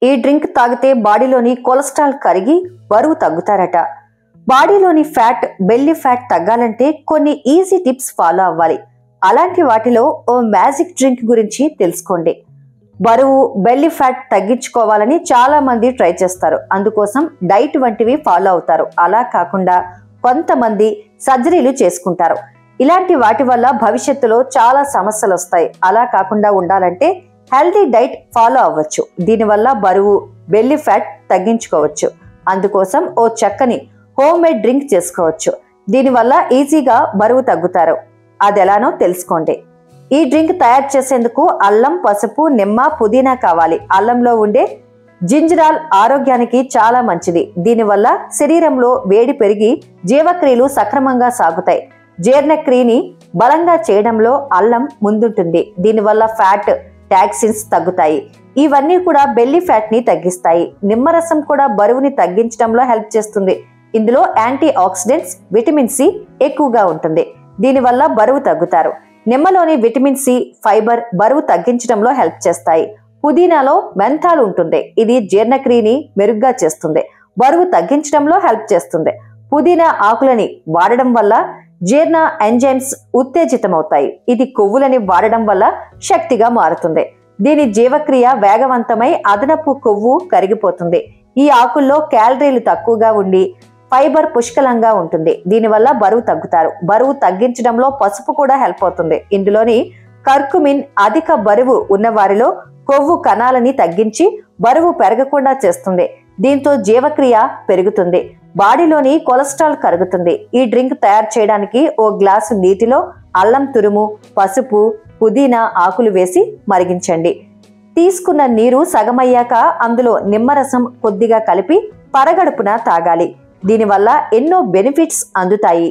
ఈ డ్రింక్ తాగితే బాడీలోని కొలెస్ట్రాల్ కరిగి బరువు తగ్గుతారట. బాడీలోని ఫ్యాట్, బెల్లీ ఫ్యాట్ తగ్గాలంటే కొన్ని ఈజీ టిప్స్ ఫాలో అవ్వాలి. అలాంటి వాటిలో ఓ మ్యాజిక్ డ్రింక్ గురించి తెలుసుకోండి. బరువు, బెల్లీ ఫ్యాట్ తగ్గించుకోవాలని చాలా మంది ట్రై చేస్తారు. అందుకోసం డైట్ వంటివి ఫాలో అవుతారు. అలా కాకుండా కొంతమంది సర్జరీలు చేసుకుంటారు. ఇలాంటి వాటి వల్ల భవిష్యత్తులో చాలా సమస్యలు వస్తాయి. అలా కాకుండా ఉండాలంటే హెల్తీ డైట్ ఫాలో అవ్వచ్చు. దీనివల్ల బరువు, బెల్లీ ఫ్యాట్ తగ్గించుకోవచ్చు. అందుకోసం ఓ చక్కని హోమ్ మేడ్ డ్రింక్ చేసుకోవచ్చు. దీనివల్ల ఈజీగా బరువు తగ్గుతారు. అది ఎలానో తెలుసుకోండి. ఈ డ్రింక్ తయారు చేసేందుకు అల్లం, పసుపు, నిమ్మ, పుదీనా కావాలి. అల్లంలో ఉండే జింజరాల్ ఆరోగ్యానికి చాలా మంచిది. దీనివల్ల శరీరంలో వేడి పెరిగి జీవక్రియలు సక్రమంగా సాగుతాయి. జీర్ణక్రియని బలంగా చేయడంలో అల్లం ముందుంటుంది. దీనివల్ల ఫ్యాట్, టాక్సిన్స్ తగ్గుతాయి. ఇవన్నీ కూడా బెల్లీ ఫ్యాట్ ని తగ్గిస్తాయి. నిమ్మరసం కూడా బరువుని తగ్గించడంలో హెల్ప్ చేస్తుంది. ఇందులో యాంటీ ఆక్సిడెంట్స్, విటమిన్ సి ఎక్కువగా ఉంటుంది. దీనివల్ల బరువు తగ్గుతారు. నిమ్మలోని విటమిన్ సి, ఫైబర్ బరువు తగ్గించడంలో హెల్ప్ చేస్తాయి. పుదీనాలో మెంథాల్ ఉంటుంది. ఇది జీర్ణక్రియని మెరుగ్గా చేస్తుంది. బరువు తగ్గించడంలో హెల్ప్ చేస్తుంది. పుదీనా ఆకులని వాడడం వల్ల జీర్ణ ఎంజైమ్స్ ఉత్తేజితమవుతాయి. ఇది కొవ్వులని వాడడం వల్ల శక్తిగా మారుతుంది. దీని జీవక్రియ వేగవంతమై అదనపు కొవ్వు కరిగిపోతుంది. ఈ ఆకుల్లో క్యాలరీలు తక్కువగా ఉండి ఫైబర్ పుష్కలంగా ఉంటుంది. దీనివల్ల బరువు తగ్గుతారు. బరువు తగ్గించడంలో పసుపు కూడా హెల్ప్ అవుతుంది. ఇందులోని కర్కుమిన్ అధిక బరువు ఉన్నవారిలో కొవ్వు కణాలని తగ్గించి బరువు పెరగకుండా చేస్తుంది. దీంతో జీవక్రియ పెరుగుతుంది. బాడీలోని కొలెస్ట్రాల్ కరుగుతుంది. ఈ డ్రింక్ తయారు చేయడానికి ఓ గ్లాసు నీటిలో అల్లం తురుము, పసుపు, పుదీనా ఆకులు వేసి మరిగించండి. తీసుకున్న నీరు సగమయ్యాక అందులో నిమ్మరసం కొద్దిగా కలిపి పరగడుపున తాగాలి. దీనివల్ల ఎన్నో బెనిఫిట్స్ అందుతాయి.